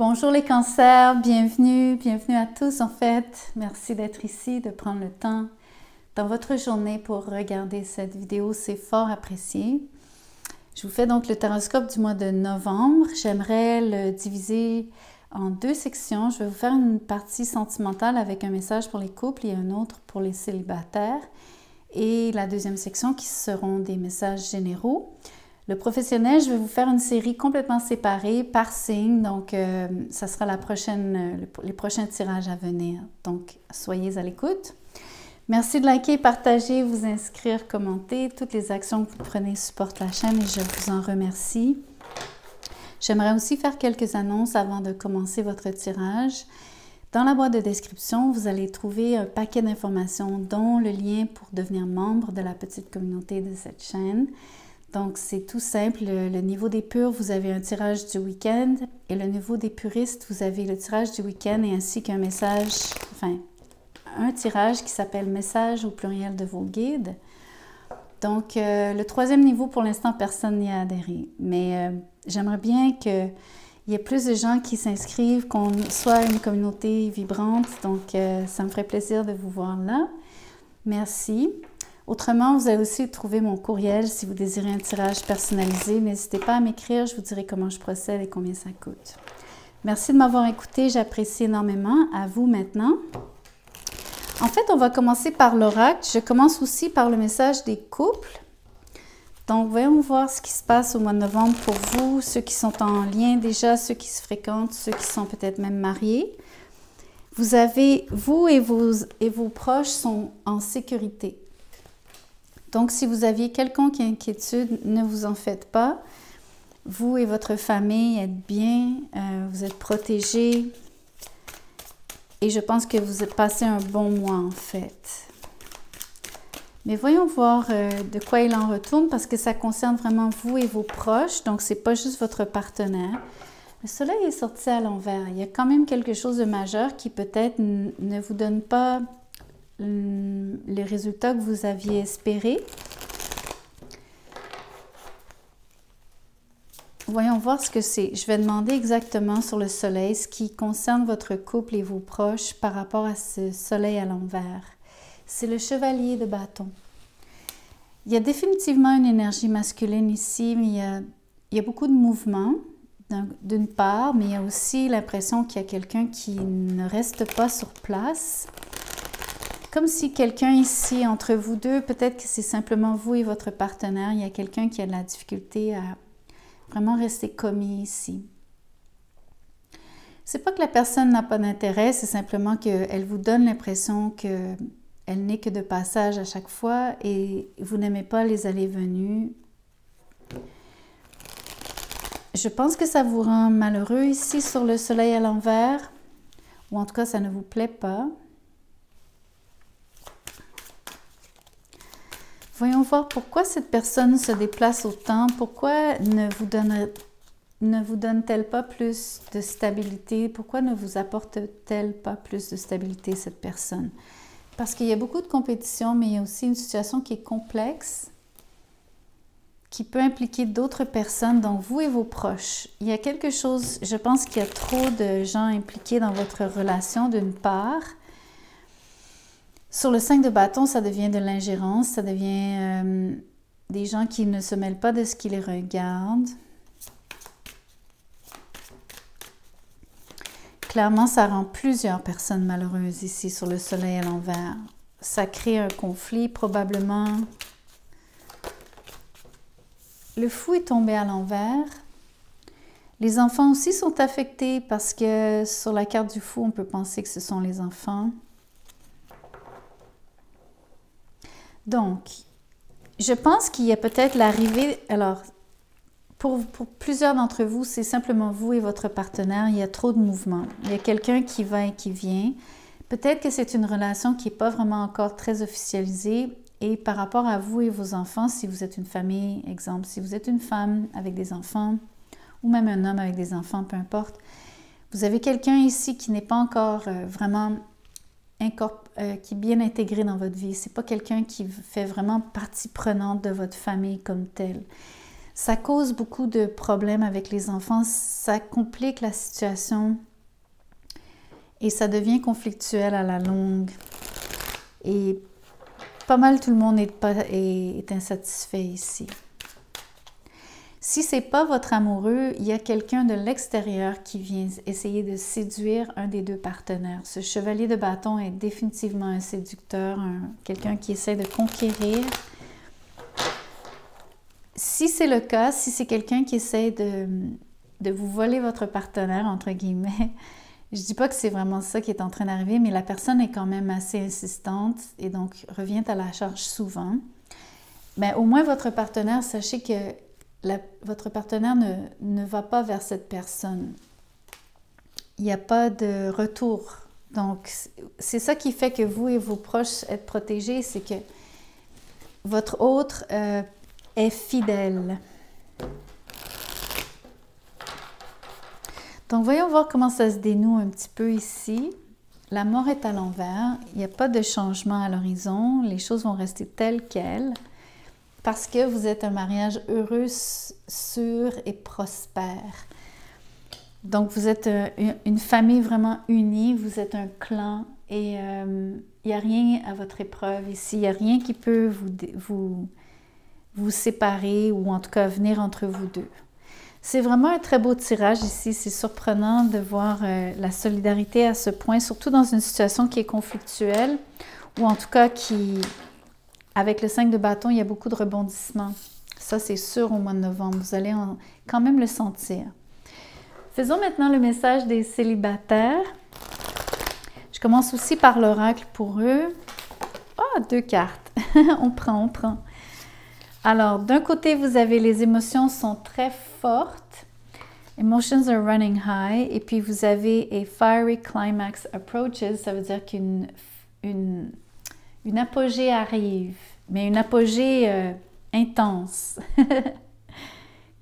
Bonjour les cancers, bienvenue à tous en fait. Merci d'être ici, de prendre le temps dans votre journée pour regarder cette vidéo, c'est fort apprécié. Je vous fais donc le taroscope du mois de novembre. J'aimerais le diviser en deux sections. Je vais vous faire une partie sentimentale avec un message pour les couples et un autre pour les célibataires. Et la deuxième section qui seront des messages généraux. Le professionnel, je vais vous faire une série complètement séparée par signe, donc ça sera les prochains tirages à venir. Donc, soyez à l'écoute. Merci de liker, partager, vous inscrire, commenter. Toutes les actions que vous prenez supportent la chaîne et je vous en remercie. J'aimerais aussi faire quelques annonces avant de commencer votre tirage. Dans la boîte de description, vous allez trouver un paquet d'informations, dont le lien pour devenir membre de la petite communauté de cette chaîne. Donc, c'est tout simple. Le niveau des purs, vous avez un tirage du week-end et le niveau des puristes, vous avez le tirage du week-end et ainsi qu'un message, un tirage qui s'appelle « Message » au pluriel de vos guides. Donc, le troisième niveau, pour l'instant, personne n'y a adhéré. Mais j'aimerais bien qu'il y ait plus de gens qui s'inscrivent, qu'on soit une communauté vibrante. Donc, ça me ferait plaisir de vous voir là. Merci. Autrement, vous allez aussi trouver mon courriel si vous désirez un tirage personnalisé. N'hésitez pas à m'écrire, je vous dirai comment je procède et combien ça coûte. Merci de m'avoir écouté, j'apprécie énormément. À vous maintenant. En fait, on va commencer par l'oracle. Je commence aussi par le message des couples. Donc, voyons voir ce qui se passe au mois de novembre pour vous, ceux qui sont en lien déjà, ceux qui se fréquentent, ceux qui sont peut-être même mariés. Vous et vos proches sont en sécurité. Donc, si vous aviez quelconque inquiétude, ne vous en faites pas. Vous et votre famille êtes bien, vous êtes protégés. Et je pense que vous avez passé un bon mois, en fait. Mais voyons voir de quoi il en retourne, parce que ça concerne vraiment vous et vos proches. Donc, ce n'est pas juste votre partenaire. Le soleil est sorti à l'envers. Il y a quand même quelque chose de majeur qui peut-être ne vous donne pas les résultats que vous aviez espérés. Voyons voir ce que c'est. Je vais demander exactement sur le soleil ce qui concerne votre couple et vos proches par rapport à ce soleil à l'envers. C'est le chevalier de bâton. Il y a définitivement une énergie masculine ici, mais il y a beaucoup de mouvements d'une part, mais il y a aussi l'impression qu'il y a quelqu'un qui ne reste pas sur place. Comme si quelqu'un ici, entre vous deux, peut-être que c'est simplement vous et votre partenaire, il y a quelqu'un qui a de la difficulté à vraiment rester commis ici. C'est pas que la personne n'a pas d'intérêt, c'est simplement qu'elle vous donne l'impression qu'elle n'est que de passage à chaque fois et vous n'aimez pas les allées-venues. Je pense que ça vous rend malheureux ici sur le soleil à l'envers, ou en tout cas ça ne vous plaît pas. Voyons voir pourquoi cette personne se déplace autant, pourquoi ne vous donne-t-elle pas plus de stabilité, pourquoi ne vous apporte-t-elle pas plus de stabilité cette personne? Parce qu'il y a beaucoup de compétition, mais il y a aussi une situation qui est complexe, qui peut impliquer d'autres personnes, donc vous et vos proches. Il y a quelque chose, je pense qu'il y a trop de gens impliqués dans votre relation d'une part. Sur le 5 de bâton, ça devient de l'ingérence, ça devient des gens qui ne se mêlent pas de ce qui les regarde. Clairement, ça rend plusieurs personnes malheureuses ici sur le soleil à l'envers. Ça crée un conflit probablement. Le fou est tombé à l'envers. Les enfants aussi sont affectés parce que sur la carte du fou, on peut penser que ce sont les enfants. Donc, je pense qu'il y a peut-être l'arrivée, alors pour plusieurs d'entre vous, c'est simplement vous et votre partenaire, il y a trop de mouvements. Il y a quelqu'un qui va et qui vient. Peut-être que c'est une relation qui n'est pas vraiment encore très officialisée et par rapport à vous et vos enfants, si vous êtes une famille, exemple, si vous êtes une femme avec des enfants ou même un homme avec des enfants, peu importe, vous avez quelqu'un ici qui n'est pas encore vraiment qui est bien intégré dans votre vie. Ce n'est pas quelqu'un qui fait vraiment partie prenante de votre famille comme telle. Ça cause beaucoup de problèmes avec les enfants, ça complique la situation et ça devient conflictuel à la longue. Et pas mal tout le monde est insatisfait ici. Si ce n'est pas votre amoureux, il y a quelqu'un de l'extérieur qui vient essayer de séduire un des deux partenaires. Ce chevalier de bâton est définitivement un séducteur, quelqu'un qui essaie de conquérir. Si c'est le cas, si c'est quelqu'un qui essaie de vous voler votre partenaire, entre guillemets, je ne dis pas que c'est vraiment ça qui est en train d'arriver, mais la personne est quand même assez insistante et donc revient à la charge souvent. Mais au moins votre partenaire, sachez que votre partenaire ne va pas vers cette personne. Il n'y a pas de retour. Donc, c'est ça qui fait que vous et vos proches êtes protégés, c'est que votre autre est fidèle. Donc, voyons voir comment ça se dénoue un petit peu ici. La mort est à l'envers. Il n'y a pas de changement à l'horizon. Les choses vont rester telles quelles parce que vous êtes un mariage heureux, sûr et prospère. Donc, vous êtes une famille vraiment unie. Vous êtes un clan et il n'y a rien à votre épreuve ici. Il n'y a rien qui peut vous séparer ou en tout cas venir entre vous deux. C'est vraiment un très beau tirage ici. C'est surprenant de voir la solidarité à ce point, surtout dans une situation qui est conflictuelle ou en tout cas avec le 5 de bâton, il y a beaucoup de rebondissements. Ça, c'est sûr au mois de novembre. Vous allez quand même le sentir. Faisons maintenant le message des célibataires. Je commence aussi par l'oracle pour eux. Ah, 2 cartes. on prend. Alors, d'un côté, vous avez les émotions sont très fortes. Emotions are running high. Et puis, vous avez a fiery climax approaches. Ça veut dire qu'une apogée arrive, mais une apogée intense.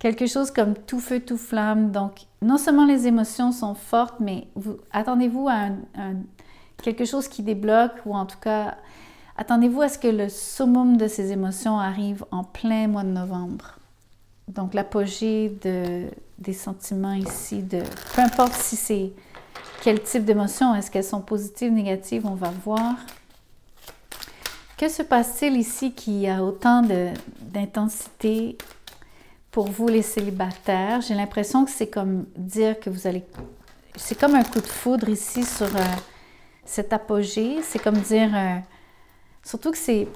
Quelque chose comme tout feu, tout flamme. Donc, non seulement les émotions sont fortes, mais attendez-vous à quelque chose qui débloque ou en tout cas... Attendez-vous à ce que le summum de ces émotions arrive en plein mois de novembre. Donc, l'apogée des sentiments ici, peu importe si c'est quel type d'émotion, est-ce qu'elles sont positives, négatives, on va voir. Que se passe-t-il ici qui a autant d'intensité pour vous les célibataires? J'ai l'impression que c'est comme dire que vous allez... C'est comme un coup de foudre ici sur cet apogée. C'est comme dire... Surtout que c'est,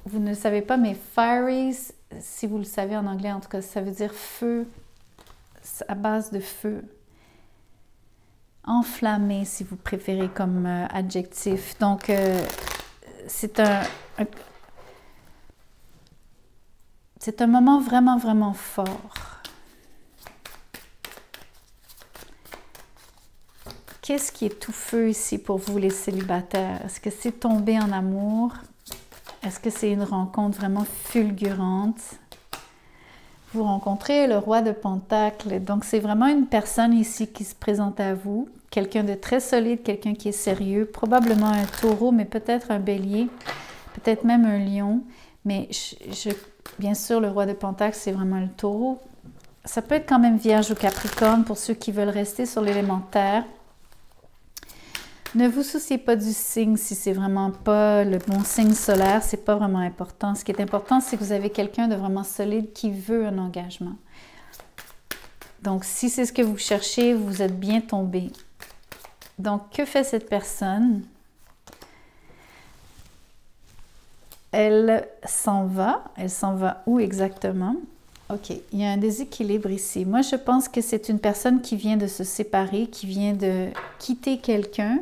vous ne le savez pas, mais fiery, si vous le savez en anglais, en tout cas, ça veut dire feu, à base de feu. Enflammé, si vous préférez comme adjectif. Donc, c'est un moment vraiment, vraiment fort. Qu'est-ce qui est tout feu ici pour vous les célibataires? Est-ce que c'est tomber en amour? Est-ce que c'est une rencontre vraiment fulgurante? Vous rencontrez le roi de Pentacles. Donc, c'est vraiment une personne ici qui se présente à vous. Quelqu'un de très solide, quelqu'un qui est sérieux. Probablement un taureau, mais peut-être un bélier. Peut-être même un lion. Mais bien sûr, le roi de Pentacles, c'est vraiment le taureau. Ça peut être quand même Vierge ou Capricorne pour ceux qui veulent rester sur l'élémentaire. Ne vous souciez pas du signe si c'est vraiment pas le bon signe solaire, c'est pas vraiment important. Ce qui est important, c'est que vous avez quelqu'un de vraiment solide qui veut un engagement. Donc, si c'est ce que vous cherchez, vous êtes bien tombé. Donc, que fait cette personne? Elle s'en va. Elle s'en va où exactement? OK, il y a un déséquilibre ici. Moi, je pense que c'est une personne qui vient de se séparer, qui vient de quitter quelqu'un.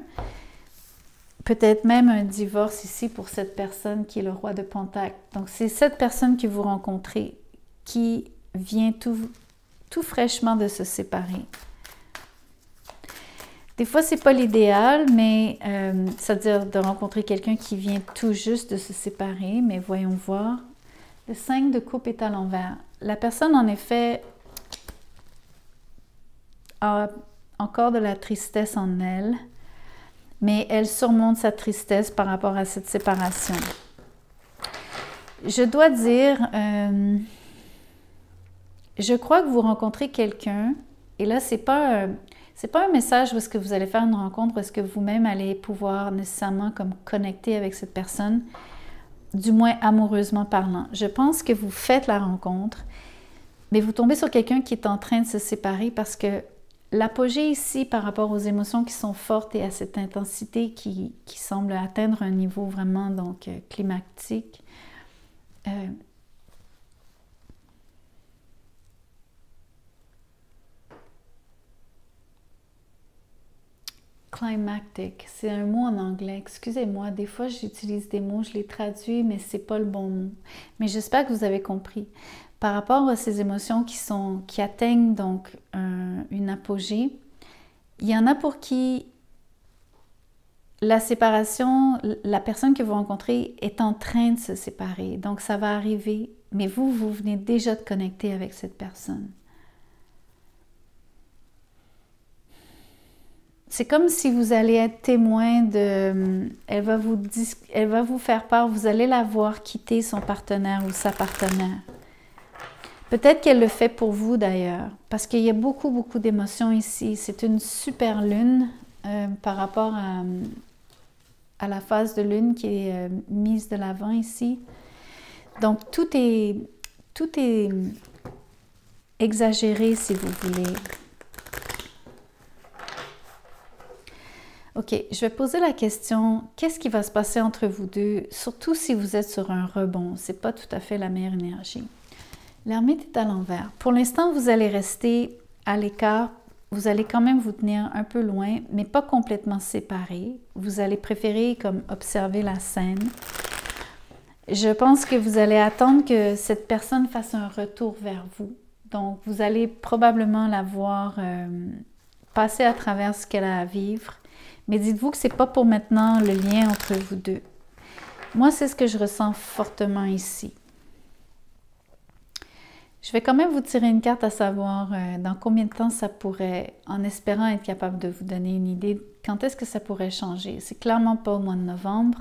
Peut-être même un divorce ici pour cette personne qui est le roi de Pentacles. Donc, c'est cette personne que vous rencontrez qui vient tout fraîchement de se séparer. Des fois, c'est pas l'idéal, mais c'est-à-dire de rencontrer quelqu'un qui vient tout juste de se séparer. Mais voyons voir. Le 5 de coupe est à l'envers. La personne, en effet, a encore de la tristesse en elle, mais elle surmonte sa tristesse par rapport à cette séparation. Je dois dire, je crois que vous rencontrez quelqu'un, et là, c'est pas un message où est-ce que vous allez faire une rencontre, où est-ce que vous-même allez pouvoir nécessairement comme connecter avec cette personne, du moins amoureusement parlant. Je pense que vous faites la rencontre, mais vous tombez sur quelqu'un qui est en train de se séparer parce que l'apogée ici, par rapport aux émotions qui sont fortes et à cette intensité qui semble atteindre un niveau vraiment donc climactique, climactic, c'est un mot en anglais. Excusez-moi, des fois j'utilise des mots, je les traduis, mais c'est pas le bon mot. Mais j'espère que vous avez compris. Par rapport à ces émotions qui atteignent donc une apogée, il y en a pour qui la séparation, la personne que vous rencontrez est en train de se séparer. Donc ça va arriver, mais vous venez déjà de connecter avec cette personne. C'est comme si vous allez être témoin de... Elle va vous faire part, vous allez la voir quitter son partenaire ou sa partenaire. Peut-être qu'elle le fait pour vous d'ailleurs, parce qu'il y a beaucoup, beaucoup d'émotions ici. C'est une super lune par rapport à la phase de lune qui est mise de l'avant ici. Donc, tout est exagéré si vous voulez. OK, je vais poser la question, qu'est-ce qui va se passer entre vous deux, surtout si vous êtes sur un rebond, c'est pas tout à fait la meilleure énergie. L'ermite est à l'envers. Pour l'instant, vous allez rester à l'écart, vous allez quand même vous tenir un peu loin, mais pas complètement séparés. Vous allez préférer comme observer la scène. Je pense que vous allez attendre que cette personne fasse un retour vers vous. Donc, vous allez probablement la voir passer à travers ce qu'elle a à vivre. Mais dites-vous que ce n'est pas pour maintenant le lien entre vous deux. Moi, c'est ce que je ressens fortement ici. Je vais quand même vous tirer une carte à savoir dans combien de temps ça pourrait, en espérant être capable de vous donner une idée, quand est-ce que ça pourrait changer. C'est clairement pas au mois de novembre.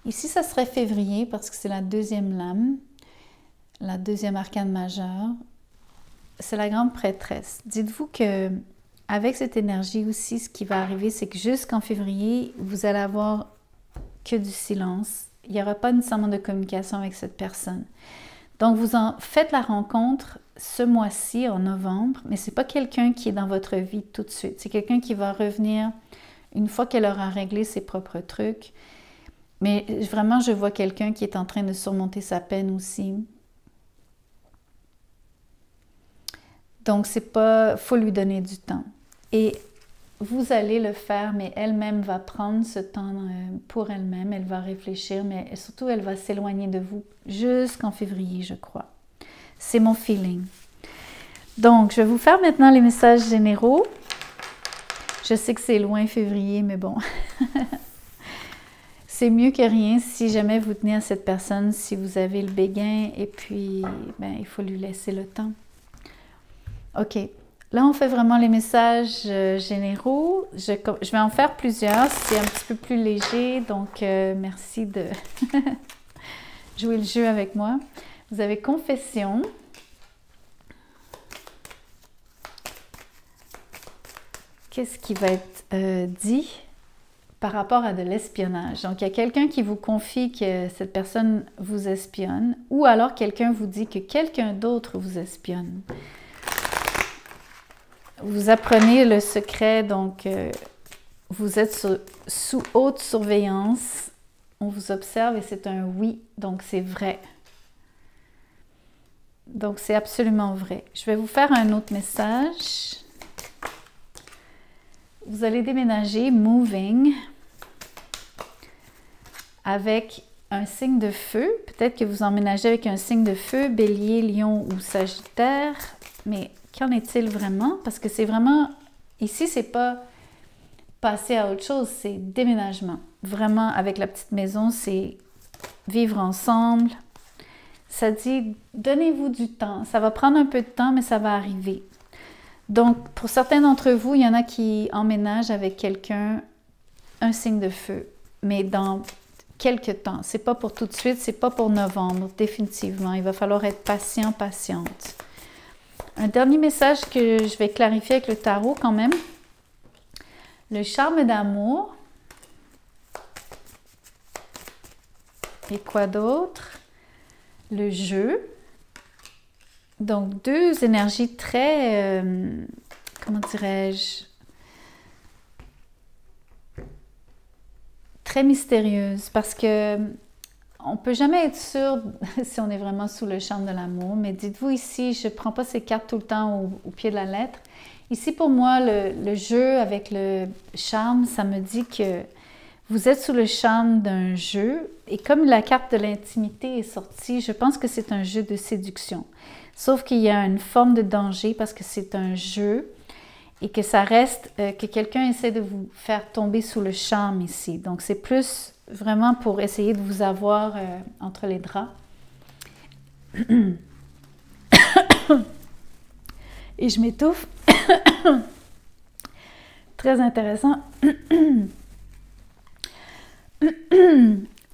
Ici, ça serait février parce que c'est la deuxième lame, la deuxième arcane majeure. C'est la grande prêtresse. Dites-vous que avec cette énergie aussi, ce qui va arriver, c'est que jusqu'en février, vous allez avoir que du silence. Il n'y aura pas nécessairement de communication avec cette personne. Donc, vous en faites la rencontre ce mois-ci, en novembre, mais ce n'est pas quelqu'un qui est dans votre vie tout de suite. C'est quelqu'un qui va revenir une fois qu'elle aura réglé ses propres trucs. Mais vraiment, je vois quelqu'un qui est en train de surmonter sa peine aussi. Donc, c'est pas... faut lui donner du temps. Et vous allez le faire, mais elle-même va prendre ce temps pour elle-même. Elle va réfléchir, mais surtout, elle va s'éloigner de vous jusqu'en février, je crois. C'est mon feeling. Donc, je vais vous faire maintenant les messages généraux. Je sais que c'est loin février, mais bon. C'est mieux que rien si jamais vous tenez à cette personne, si vous avez le béguin, et puis, ben, il faut lui laisser le temps. OK. Là, on fait vraiment les messages généraux. Je vais en faire plusieurs. C'est un petit peu plus léger, donc merci de jouer le jeu avec moi. Vous avez confession. Qu'est-ce qui va être dit par rapport à de l'espionnage? Donc, il y a quelqu'un qui vous confie que cette personne vous espionne, ou alors quelqu'un vous dit que quelqu'un d'autre vous espionne. Vous apprenez le secret, donc vous êtes sous haute surveillance. On vous observe et c'est un oui, donc c'est vrai. Donc c'est absolument vrai. Je vais vous faire un autre message. Vous allez déménager, moving, avec un signe de feu. Peut-être que vous emménagez avec un signe de feu, Bélier, Lion ou Sagittaire, mais qu'en est-il vraiment? Parce que c'est vraiment, ici, c'est pas passer à autre chose, c'est déménagement. Vraiment, avec la petite maison, c'est vivre ensemble. Ça dit, donnez-vous du temps. Ça va prendre un peu de temps, mais ça va arriver. Donc, pour certains d'entre vous, il y en a qui emménagent avec quelqu'un, un signe de feu, mais dans quelques temps. C'est pas pour tout de suite, c'est pas pour novembre, définitivement. Il va falloir être patient, patiente. Un dernier message que je vais clarifier avec le tarot quand même. Le charme d'amour. Et quoi d'autre? Le jeu. Donc, deux énergies très, comment dirais-je, très mystérieuses. Parce que on ne peut jamais être sûr si on est vraiment sous le charme de l'amour. Mais dites-vous ici, je ne prends pas ces cartes tout le temps au pied de la lettre. Ici, pour moi, le jeu avec le charme, ça me dit que vous êtes sous le charme d'un jeu. Et comme la carte de l'intimité est sortie, je pense que c'est un jeu de séduction. Sauf qu'il y a une forme de danger parce que c'est un jeu et que ça reste, que quelqu'un essaie de vous faire tomber sous le charme ici. Donc, c'est plus vraiment pour essayer de vous avoir entre les draps. Et je m'étouffe. Très intéressant.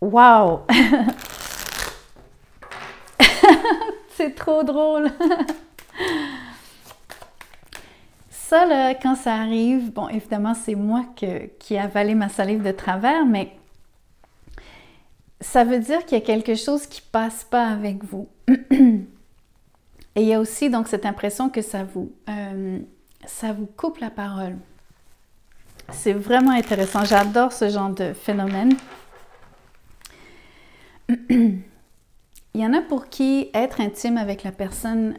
Wow! C'est trop drôle! Ça, là, quand ça arrive, bon, évidemment, c'est moi qui ai avalé ma salive de travers, mais ça veut dire qu'il y a quelque chose qui ne passe pas avec vous. Et il y a aussi donc cette impression que ça vous coupe la parole. C'est vraiment intéressant. J'adore ce genre de phénomène. Il y en a pour qui être intime avec la personne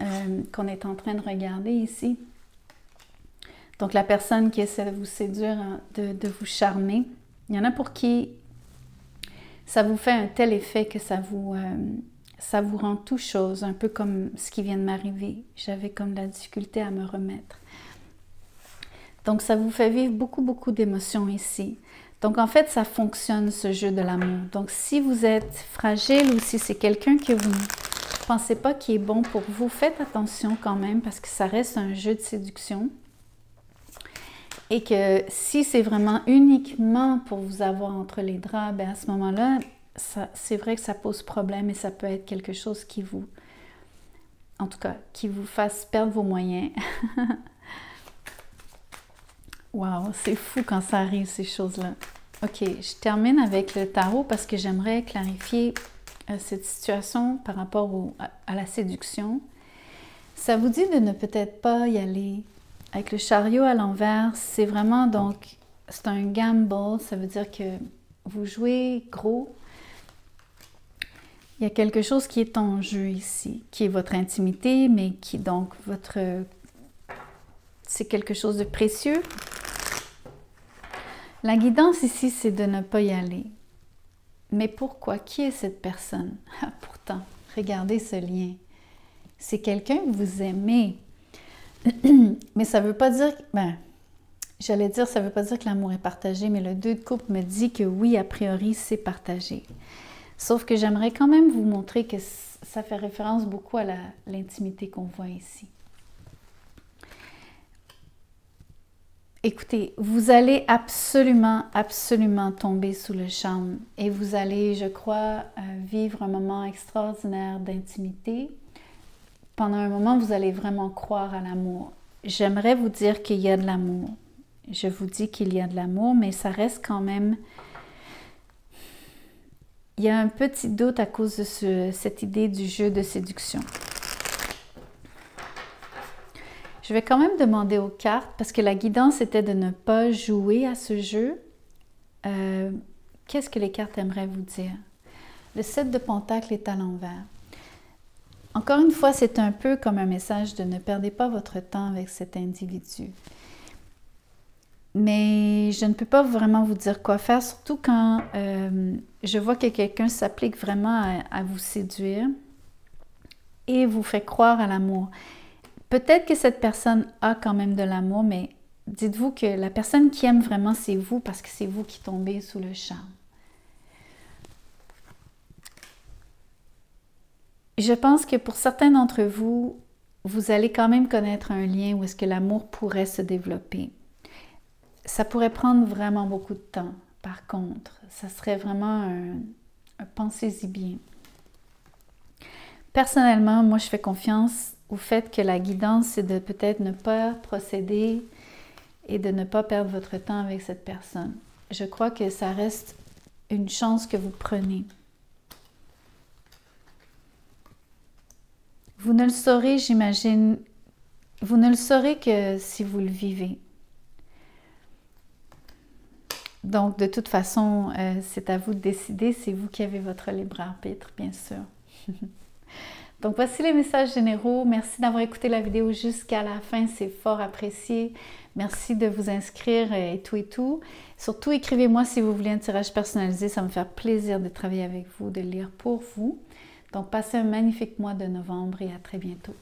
qu'on est en train de regarder ici, donc la personne qui essaie de vous séduire, de vous charmer, il y en a pour qui ça vous fait un tel effet que ça vous rend tout chose, un peu comme ce qui vient de m'arriver. J'avais comme de la difficulté à me remettre. Donc ça vous fait vivre beaucoup, beaucoup d'émotions ici. Donc, en fait, ça fonctionne, ce jeu de l'amour. Donc, si vous êtes fragile ou si c'est quelqu'un que vous ne pensez pas qui est bon pour vous, faites attention quand même parce que ça reste un jeu de séduction. Et que si c'est vraiment uniquement pour vous avoir entre les draps, bien à ce moment-là, c'est vrai que ça pose problème et ça peut être quelque chose qui vous, en tout cas, qui vous fasse perdre vos moyens. Wow, c'est fou quand ça arrive, ces choses-là. OK, je termine avec le tarot parce que j'aimerais clarifier cette situation par rapport à la séduction. Ça vous dit de ne peut-être pas y aller. Avec le chariot à l'envers, c'est vraiment donc, c'est un gamble, ça veut dire que vous jouez gros. Il y a quelque chose qui est en jeu ici, qui est votre intimité, mais qui donc c'est quelque chose de précieux. La guidance ici, c'est de ne pas y aller. Mais pourquoi? Qui est cette personne? Ah, pourtant, regardez ce lien. C'est quelqu'un que vous aimez. Mais ça ne veut pas dire... j'allais dire, ça ne veut pas dire que l'amour est partagé, mais le 2 de coupe me dit que oui, a priori, c'est partagé. Sauf que j'aimerais quand même vous montrer que ça fait référence beaucoup à l'intimité qu'on voit ici. Écoutez, vous allez absolument, absolument tomber sous le charme et vous allez, je crois, vivre un moment extraordinaire d'intimité. Pendant un moment, vous allez vraiment croire à l'amour. J'aimerais vous dire qu'il y a de l'amour. Je vous dis qu'il y a de l'amour, mais ça reste quand même... Il y a un petit doute à cause de cette idée du jeu de séduction. Je vais quand même demander aux cartes, parce que la guidance était de ne pas jouer à ce jeu. Qu'est-ce que les cartes aimeraient vous dire? Le 7 de Pentacle est à l'envers. Encore une fois, c'est un peu comme un message de ne perdez pas votre temps avec cet individu. Mais je ne peux pas vraiment vous dire quoi faire, surtout quand je vois que quelqu'un s'applique vraiment à vous séduire et vous fait croire à l'amour. Peut-être que cette personne a quand même de l'amour, mais dites-vous que la personne qui aime vraiment, c'est vous parce que c'est vous qui tombez sous le charme. Je pense que pour certains d'entre vous, vous allez quand même connaître un lien où est-ce que l'amour pourrait se développer. Ça pourrait prendre vraiment beaucoup de temps. Par contre, ça serait vraiment pensez-y bien. Personnellement, moi, je fais confiance au fait que la guidance, c'est de peut-être ne pas procéder et de ne pas perdre votre temps avec cette personne. Je crois que ça reste une chance que vous prenez. Vous ne le saurez, j'imagine, vous ne le saurez que si vous le vivez. Donc, de toute façon, c'est à vous de décider, c'est vous qui avez votre libre arbitre, bien sûr. Donc, voici les messages généraux. Merci d'avoir écouté la vidéo jusqu'à la fin, c'est fort apprécié. Merci de vous inscrire et tout et tout. Surtout, écrivez-moi si vous voulez un tirage personnalisé, ça me fait plaisir de travailler avec vous, de lire pour vous. Donc, passez un magnifique mois de novembre et à très bientôt.